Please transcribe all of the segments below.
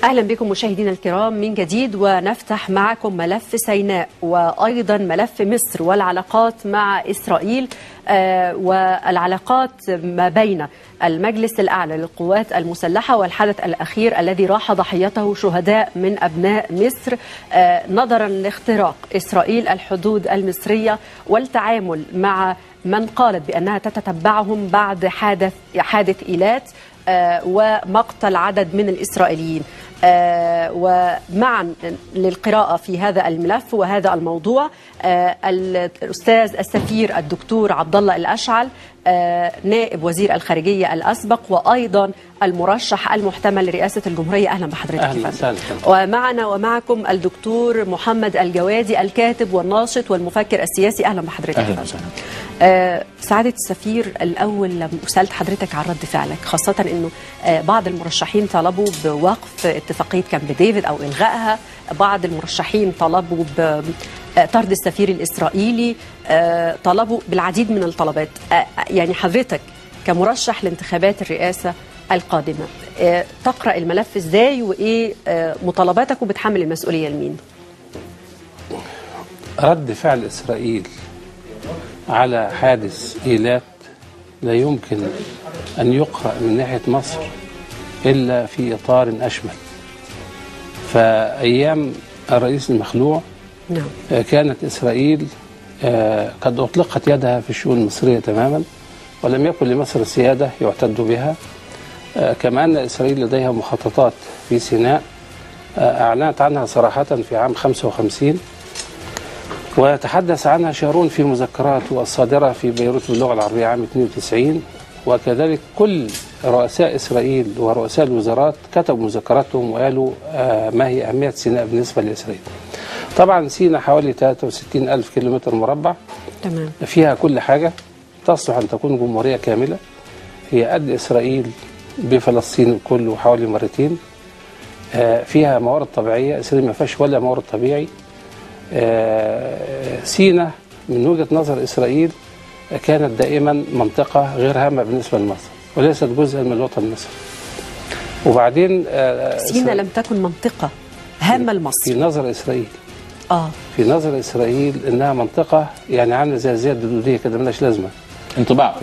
أهلا بكم مشاهدينا الكرام من جديد، ونفتح معكم ملف سيناء وأيضا ملف مصر والعلاقات مع إسرائيل والعلاقات ما بين المجلس الأعلى للقوات المسلحة والحدث الأخير الذي راح ضحيته شهداء من أبناء مصر نظرا لاختراق إسرائيل الحدود المصرية والتعامل مع من قالت بأنها تتتبعهم بعد حادث إيلات ومقتل عدد من الإسرائيليين. ومعا للقراءة في هذا الملف وهذا الموضوع الأستاذ السفير الدكتور عبد الله الأشعل نائب وزير الخارجية الأسبق وأيضا المرشح المحتمل لرئاسة الجمهورية. أهلا بحضرتك. أهلا وسهلا. ومعنا ومعكم الدكتور محمد الجوادي الكاتب والناشط والمفكر السياسي. أهلا بحضرتك. أهلا وسهلا. سعادة السفير، الأول لما سألت حضرتك عن رد فعلك، خاصة أنه بعض المرشحين طلبوا بوقف اتفاقية كامب ديفيد أو إلغائها، بعض المرشحين طلبوا بطرد السفير الإسرائيلي، طلبوا بالعديد من الطلبات. يعني حضرتك كمرشح لانتخابات الرئاسة القادمة تقرأ الملف إزاي، وإيه مطالباتك وبتحمل المسؤولية لمين؟ رد فعل إسرائيل على حادث إيلات لا يمكن أن يقرأ من ناحية مصر إلا في إطار أشمل. فأيام الرئيس المخلوع كانت إسرائيل قد أطلقت يدها في الشؤون المصرية تماما، ولم يكن لمصر سيادة يعتد بها. كما أن إسرائيل لديها مخططات في سيناء أعلنت عنها صراحة في عام 55، وتحدث عنها شارون في مذكراته الصادرة في بيروت باللغة العربية عام 92. وكذلك كل رؤساء إسرائيل ورؤساء الوزارات كتبوا مذكراتهم وقالوا ما هي أهمية سيناء بالنسبة لإسرائيل. طبعا سيناء حوالي 63 ألف كيلومتر مربع، تمام، فيها كل حاجة تصلح أن تكون جمهورية كاملة. هي قد إسرائيل بفلسطين الكل وحوالي مرتين. فيها موارد طبيعية، إسرائيل ما فيهاش ولا مورد طبيعي. سيناء من وجهة نظر إسرائيل كانت دائما منطقة غير هامة بالنسبة لمصر وليست جزءا من الوطن المصري. وبعدين سيناء لم تكن منطقة هامة لمصر في نظر إسرائيل. في نظر إسرائيل إنها منطقة يعني عاملة زي الزيادة الدودية كده مالهاش لازمة. انطباع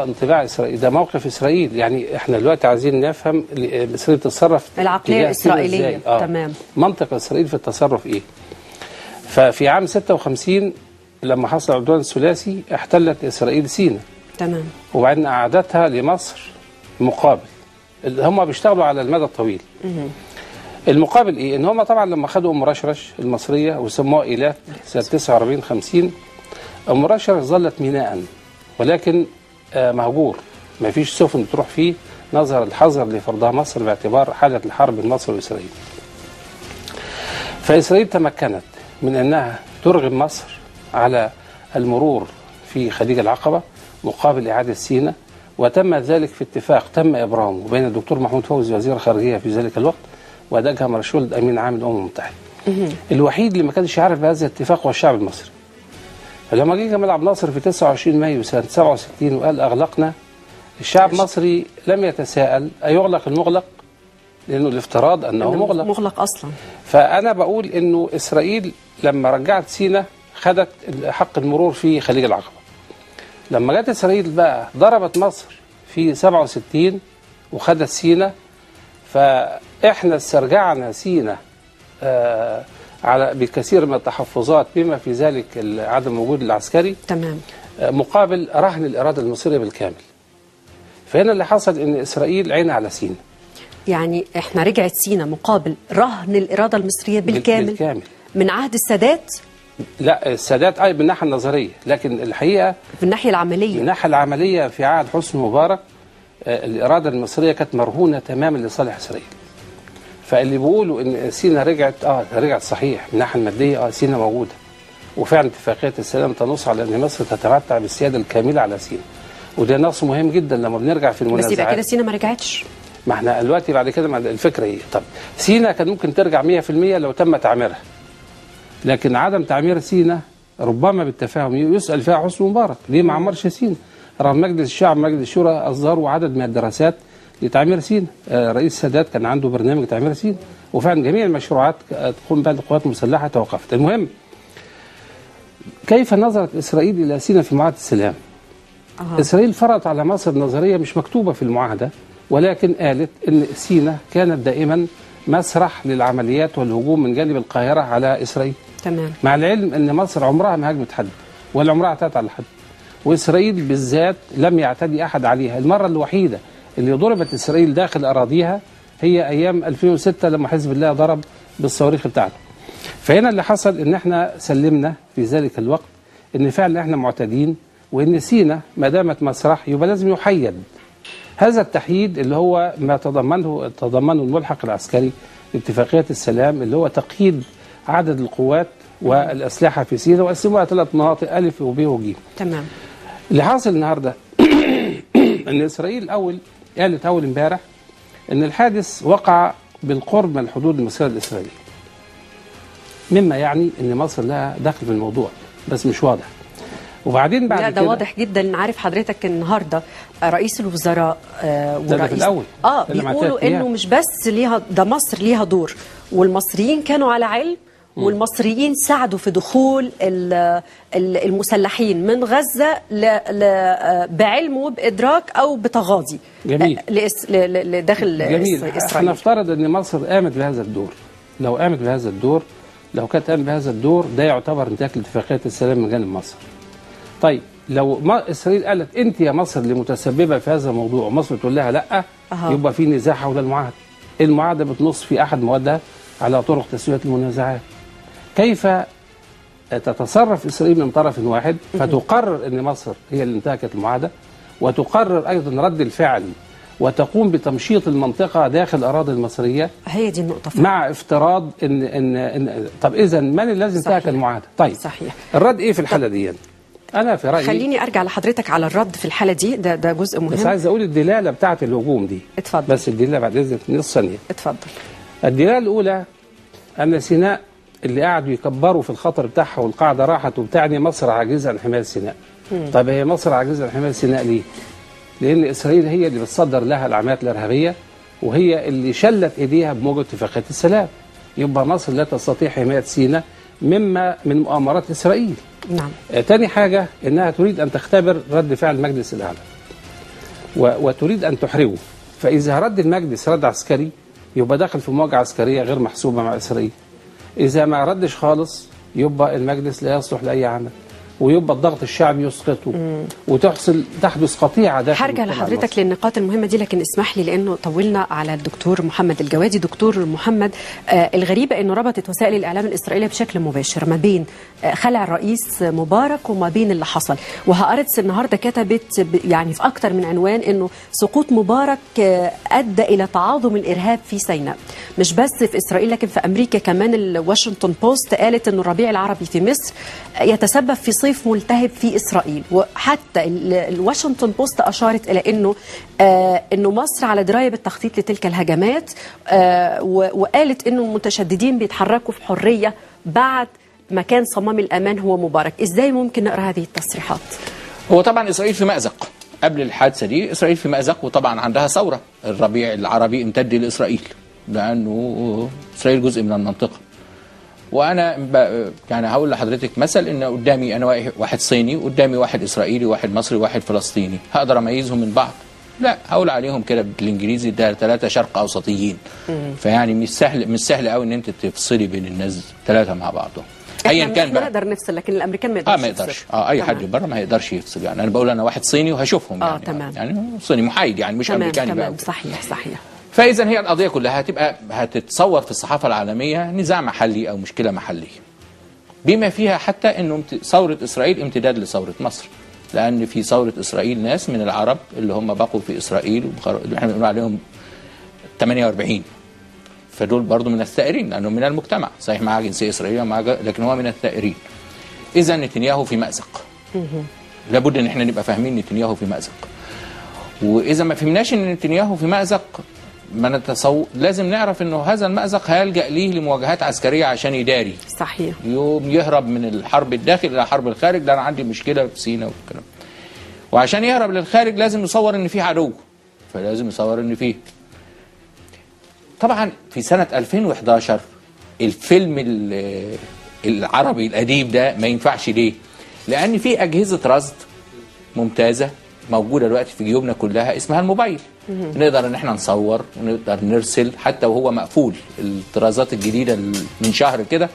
انطباع إسرائيل، ده موقف إسرائيل. يعني إحنا دلوقتي عايزين نفهم إسرائيل تتصرف العقلية الإسرائيلية. تمام. منطق إسرائيل في التصرف إيه؟ ففي عام 56 لما حصل العدوان الثلاثي احتلت إسرائيل سيناء، تمام، وبعدين أعادتها لمصر مقابل. هم بيشتغلوا على المدى الطويل. المقابل إيه؟ إن هم طبعا لما خدوا أم رشرش المصرية وسموها إيلات سنة 49-50، أم رشرش ظلت ميناء ولكن مهجور، ما فيش سفن تروح فيه نظرا الحظر لفرضها مصر باعتبار حالة الحرب بين مصر وإسرائيل. فإسرائيل تمكنت من أنها ترغم مصر على المرور في خليج العقبة مقابل إعادة سيناء، وتم ذلك في اتفاق تم إبرامه بين الدكتور محمود فوزي وزير الخارجية في ذلك الوقت ودجها مرشولد أمين عام الأمم المتحدة. الوحيد اللي ما كانش يعرف بهذا الاتفاق هو الشعب المصري. فلما جه جمال عبد الناصر في 29 مايو سنة 67 وقال أغلقنا، الشعب المصري لم يتساءل أيغلق المغلق، لأنه الافتراض أنه مغلق أصلا. فأنا بقول أنه إسرائيل لما رجعت سيناء خدت حق المرور في خليج العقبة. لما جت إسرائيل بقى ضربت مصر في 67 وخدت سيناء، فإحنا استرجعنا سيناء على بكثير من التحفظات بما في ذلك عدم وجود العسكري، تمام، مقابل رهن الإرادة المصرية بالكامل. فهنا اللي حصل أن إسرائيل عينها على سيناء. يعني إحنا رجعت سيناء مقابل رهن الإرادة المصرية بالكامل من عهد السادات. لا، السادات من الناحية النظرية، لكن الحقيقة في الناحية العملية، من الناحية العملية في عهد حسني مبارك الإرادة المصرية كانت مرهونة تماما لصالح إسرائيل. فاللي بيقولوا إن سيناء رجعت صحيح من الناحية المادية، سيناء موجودة، وفعلا اتفاقية السلام تنص على أن مصر تتمتع بالسيادة الكاملة على سيناء، وده نص مهم جدا لما بنرجع في المنازعات. بس يبقى كده سيناء ما رجعتش. ما احنا دلوقتي بعد كده الفكرة ايه؟ طب سيناء كان ممكن ترجع 100% لو تم تعميرها، لكن عدم تعمير سيناء ربما بالتفاهم يسأل فيها حسني مبارك ليه ما عمرش سيناء، رغم مجلس الشعب مجلس الشورى أصدروا عدد من الدراسات لتعمير سيناء. رئيس السادات كان عنده برنامج تعمير سيناء، وفعلا جميع المشروعات تقوم بها القوات المسلحة توقفت. المهم، كيف نظرت إسرائيل إلى سيناء في معاهدة السلام؟ إسرائيل فرضت على مصر نظرية مش مكتوبة في المعاهدة، ولكن قالت إن سيناء كانت دائما مسرح للعمليات والهجوم من جانب القاهرة على إسرائيل. تمام. مع العلم إن مصر عمرها ما هاجمت حد ولا عمرها اعتدت على حد، وإسرائيل بالذات لم يعتدي أحد عليها. المرة الوحيدة اللي ضربت إسرائيل داخل أراضيها هي أيام 2006 لما حزب الله ضرب بالصواريخ بتاعته. فهنا اللي حصل إن احنا سلمنا في ذلك الوقت إن فعلا احنا معتدين، وإن سيناء ما دامت مسرح يبقى لازم يحيد. هذا التحييد اللي هو ما تضمنه الملحق العسكري لاتفاقية السلام، اللي هو تقييد عدد القوات والأسلحة في سيناء وقسموها 3 مناطق ألف وب وج. تمام. اللي حاصل النهارده ان اسرائيل قالت اول امبارح ان الحادث وقع بالقرب من الحدود المصريه الاسرائيليه، مما يعني ان مصر لها دخل في الموضوع بس مش واضح. وبعدين بعد لا كده ده واضح جدا. عارف حضرتك النهارده رئيس الوزراء ده في الاول بيقولوا انه مش بس ليها، ده مصر ليها دور، والمصريين كانوا على علم، والمصريين ساعدوا في دخول المسلحين من غزة بعلم وبإدراك أو بتغاضي. جميل. لداخل إسرائيل. هنفترض أن مصر قامت بهذا الدور. لو قامت بهذا الدور، لو كانت قامت بهذا الدور، ده يعتبر انتهاك لاتفاقية السلام من جانب مصر. طيب لو إسرائيل قالت أنت يا مصر اللي متسببة في هذا الموضوع ومصر تقول لها لأ، يبقى في نزاع حول المعاهدة. المعاهدة بتنص في أحد موادها على طرق تسوية المنازعات. كيف تتصرف إسرائيل من طرف واحد فتقرر أن مصر هي اللي انتهكت المعاهدة، وتقرر أيضا رد الفعل وتقوم بتمشيط المنطقة داخل الأراضي المصرية؟ هي دي النقطة. مع افتراض إن طب إذا من الذي انتهك المعاهدة؟ طيب صحيح. الرد إيه في الحالة دي؟ أنا في رأيي خليني أرجع لحضرتك على الرد في الحالة دي، ده جزء مهم. بس عايز أقول الدلالة بتاعة الهجوم دي. اتفضل. بس الدلالة بعد إذنك نص ثانية. اتفضل. الدلالة الأولى أن سيناء اللي قاعدوا يكبروا في الخطر بتاعها والقاعدة راحت وبتعني مصر عاجزة عن حماية سيناء. طيب هي مصر عاجزة عن حماية سيناء ليه؟ لأن إسرائيل هي اللي بتصدر لها العمليات الإرهابية، وهي اللي شلت إيديها بموجب اتفاقية السلام. يبقى مصر لا تستطيع حماية سيناء من مؤامرات إسرائيل. نعم. تاني حاجة إنها تريد أن تختبر رد فعل المجلس الأعلى وتريد أن تحرجه. فإذا رد المجلس رد عسكري يبقى داخل في مواجهة عسكرية غير محسوبة مع إسرائيل. إذا ما ردش خالص يبقى المجلس لا يصلح لأي عمل، ويبقى الضغط الشعبي يسقطه، تحدث قطيعة داخل. هرجع لحضرتك للنقاط المهمة دي، لكن اسمح لي لأنه طولنا على الدكتور محمد الجوادي. دكتور محمد، الغريبة أنه ربطت وسائل الإعلام الإسرائيلية بشكل مباشر ما بين خلع الرئيس مبارك وما بين اللي حصل. وهارتس النهاردة كتبت يعني في أكثر من عنوان أنه سقوط مبارك أدى إلى تعاظم الإرهاب في سيناء. مش بس في إسرائيل لكن في أمريكا كمان. الواشنطن بوست قالت أنه الربيع العربي في مصر يتسبب في صيف ملتهب في إسرائيل. وحتى الواشنطن بوست أشارت إلى أنه مصر على دراية بالتخطيط لتلك الهجمات، وقالت أنه المتشددين بيتحركوا في حرية بعد ما كان صمام الأمان هو مبارك. إزاي ممكن نقرأ هذه التصريحات؟ هو طبعا إسرائيل في مأزق قبل الحادثة دي. إسرائيل في مأزق، وطبعا عندها ثورة. الربيع العربي امتد لإسرائيل لأنه إسرائيل جزء من المنطقة. وانا يعني هقول لحضرتك مثل ان قدامي انا واحد صيني، وقدامي واحد اسرائيلي، واحد مصري، واحد فلسطيني، هقدر اميزهم من بعض؟ لا، هقول عليهم كده بالانجليزي ده 3 شرق اوسطيين. فيعني مش سهل قوي ان انت تفصلي بين الناس 3 مع بعضهم ايا كان بقى. نقدر نفصل، لكن الامريكان ما يقدرش. ما يقدرش. اي حد بره ما يقدرش يفصل. يعني انا بقول انا واحد صيني وهشوفهم يعني. تمام. يعني صيني محايد، يعني مش امريكاني بقى. تمام. صحيح. فاذا هي القضيه كلها هتتصور في الصحافه العالميه نزاع محلي او مشكله محليه، بما فيها حتى انه ثوره اسرائيل امتداد لثوره مصر. لان في ثوره اسرائيل ناس من العرب اللي هم بقوا في اسرائيل اللي احنا بنقول عليهم 48، فدول برضو من الثائرين لانهم من المجتمع، صحيح معاه جنسيه اسرائيليه لكن هو من الثائرين. اذا نتنياهو في مأزق. لابد ان احنا نبقى فاهمين نتنياهو في مأزق. واذا ما فهمناش ان نتنياهو في مأزق، لازم نعرف انه هذا المأزق هيلجأ ليه لمواجهات عسكريه عشان يداري. صحيح. يوم يهرب من الحرب الداخل الى حرب الخارج. ده انا عندي مشكله في سيناء والكلام. وعشان يهرب للخارج لازم يصور ان في عدو، فلازم يصور ان فيه. طبعا في سنه 2011 الفيلم العربي القديم ده ما ينفعش. ليه؟ لان في اجهزه رصد ممتازه موجوده دلوقتي في جيوبنا كلها اسمها الموبايل. نقدر ان احنا نصور ونقدر نرسل حتى وهو مقفول. الطرازات الجديده من شهر كده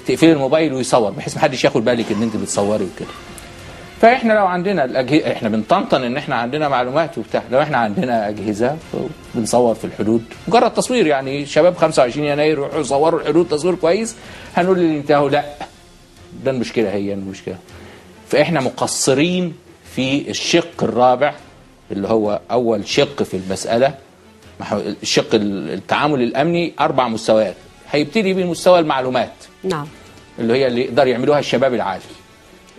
تقفل الموبايل ويصور بحيث ما حدش ياخد بالك ان انت بتصوري وكده. فاحنا لو عندنا احنا بنطنطن ان احنا عندنا معلومات وبتاع، لو احنا عندنا اجهزه بنصور في الحدود مجرد تصوير، يعني شباب 25 يناير يروحوا يصوروا الحدود تصوير كويس، هنقول اللي انتهوا لا، ده المشكله، هي المشكله. فاحنا مقصرين في الشق الرابع اللي هو اول شق في المساله، الشق التعامل الامني 4 مستويات. هيبتدي بمستوى المعلومات، نعم، اللي هي اللي يقدر يعملوها الشباب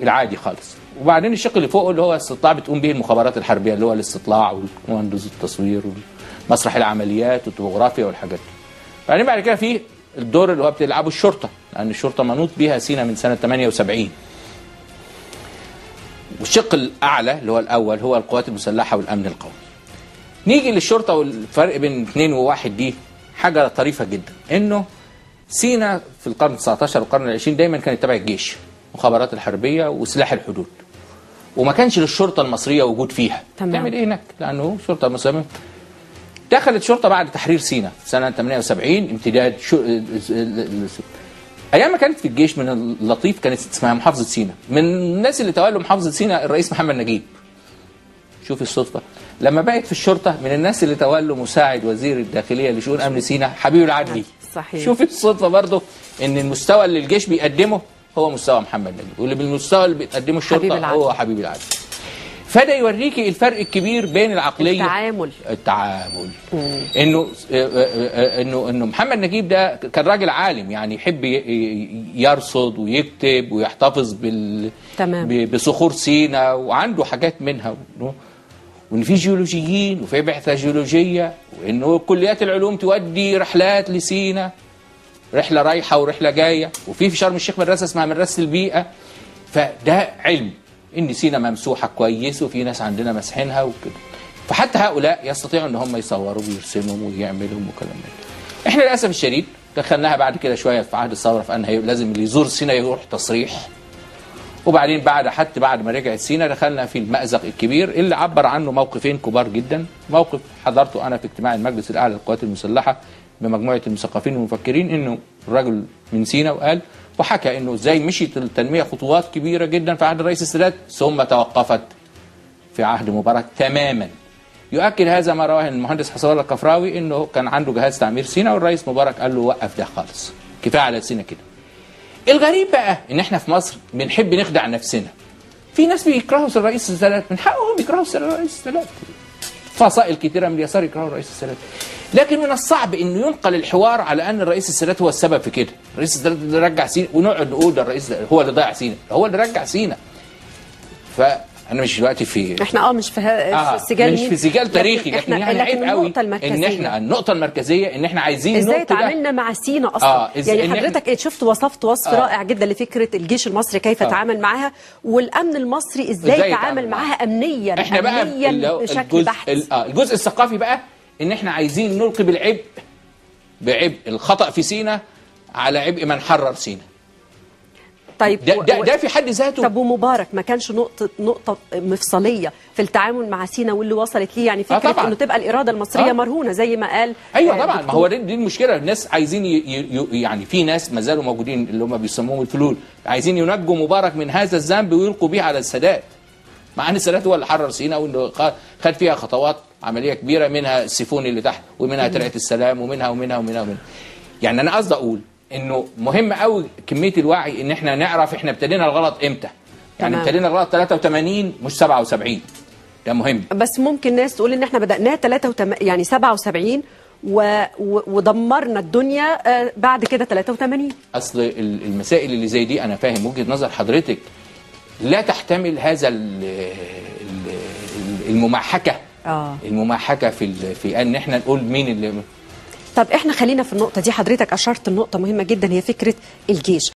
العادي خالص. وبعدين الشق اللي فوق اللي هو استطلاع بتقوم به المخابرات الحربيه، اللي هو الاستطلاع ومهندس التصوير ومسرح العمليات والتوبوغرافيا والحاجات دي. بعدين بعد كده في الدور اللي هو بتلعبه الشرطه، لان الشرطه منوط بها سينا من سنه 78. والشق الاعلى اللي هو الاول هو القوات المسلحه والامن القومي. نيجي للشرطه، والفرق بين 2 و1 دي حاجه طريفه جدا، انه سينا في القرن 19 والقرن 20 دايما كانت تبع الجيش، المخابرات الحربيه وسلاح الحدود، وما كانش للشرطه المصريه وجود فيها. تعمل ايه هناك؟ لانه الشرطه المصريه دخلت شرطه بعد تحرير سينا سنه 78 امتداد ايام ما كانت في الجيش. من اللطيف كانت اسمها محافظه سينا، من الناس اللي تولوا محافظه سينا الرئيس محمد نجيب. شوف الصدفه، لما بقت في الشرطه من الناس اللي تولوا مساعد وزير الداخليه لشؤون امن سينا حبيب العدلي. صحيح. شوف الصدفه برضه ان المستوى اللي الجيش بيقدمه هو مستوى محمد نجيب، واللي بالمستوى اللي بيقدمه الشرطه هو حبيب العدلي. فده يوريكي الفرق الكبير بين العقليه التعامل. انه محمد نجيب ده كان راجل عالم، يعني يحب يرصد ويكتب ويحتفظ بصخور سينا، وعنده حاجات منها، وان في جيولوجيين وفي بعثه جيولوجيه، وانه كليات العلوم تودي رحلات لسينا، رحله رايحه ورحله جايه، وفي شرم الشيخ مدرسه اسمها مدرسه البيئه. فده علم ان سينا ممسوحه كويس وفي ناس عندنا مسحينها وكده. فحتى هؤلاء يستطيعوا ان هم يصوروا ويرسموا ويعملوا وكلام من ده. احنا للاسف الشديد دخلناها بعد كده شويه في عهد الثوره في ان لازم اللي يزور سينا يروح تصريح. وبعدين بعد ما رجعت سينا دخلنا في المأزق الكبير اللي عبر عنه موقفين كبار جدا. موقف حضرته انا في اجتماع المجلس الاعلى للقوات المسلحه بمجموعه المثقفين والمفكرين، انه الرجل من سينا وقال وحكى انه ازاي مشيت التنميه خطوات كبيره جدا في عهد الرئيس السادات ثم توقفت في عهد مبارك تماما. يؤكد هذا ما رواه المهندس حسن الله الكفراوي، انه كان عنده جهاز تعمير سينا والرئيس مبارك قال له وقف ده خالص، كفايه على سينا كده. الغريب بقى ان احنا في مصر بنحب نخدع نفسنا. في ناس بيكرهوا الرئيس السادات، من حقهم يكرهوا الرئيس السادات. فصائل كثيره من اليسار يكرهوا الرئيس السادات. لكن من الصعب انه ينقل الحوار على ان الرئيس السادات هو السبب في كده، الرئيس السادات اللي رجع سينا، ونقعد نقول ده الرئيس هو اللي ضيع سينا، هو اللي رجع سينا. فانا مش دلوقتي في احنا مش في سجال، مش في سجال تاريخي، لكن يعني عيب قوي ان احنا النقطه المركزيه ان احنا عايزين ازاي تعاملنا مع سينا اصلا. يعني حضرتك شفت وصفت وصف رائع جدا لفكره الجيش المصري كيف تعامل معاها، والامن المصري ازاي تعامل معاها امنيا. احنا بقى بشكل بحت. الجزء الثقافي بقى ان احنا عايزين نلقي بالعبء بعبء الخطأ في سينا على عبء من حرر سينا. طيب ده في حد ذاته. طب ومبارك ما كانش نقطة مفصلية في التعامل مع سينا واللي وصلت ليه؟ يعني فكرة انه تبقى الإرادة المصرية مرهونة زي ما قال. ايوه طبعا، ما هو دي المشكلة. الناس عايزين يعني في ناس ما زالوا موجودين اللي هم بيسموهم الفلول، عايزين ينجوا مبارك من هذا الذنب ويلقوا به على السادات، مع ان السادات هو اللي حرر سينا وانه خد فيها خطوات عملية كبيرة، منها السيفون اللي تحت، ومنها ترعة السلام، ومنها. يعني انا قصدي اقول انه مهم قوي كميه الوعي، ان احنا نعرف احنا ابتدينا الغلط امتى. يعني ابتدينا الغلط 83 مش 77. ده مهم. بس ممكن ناس تقول ان احنا بدأناه 83 يعني 77 ودمرنا الدنيا بعد كده 83. اصل المسائل اللي زي دي انا فاهم وجهه نظر حضرتك لا تحتمل هذا المماحكه. المماحكه في ان احنا نقول مين اللي. طب احنا خلينا في النقطة دي، حضرتك أشرت النقطة مهمة جدا هي فكرة الجيش.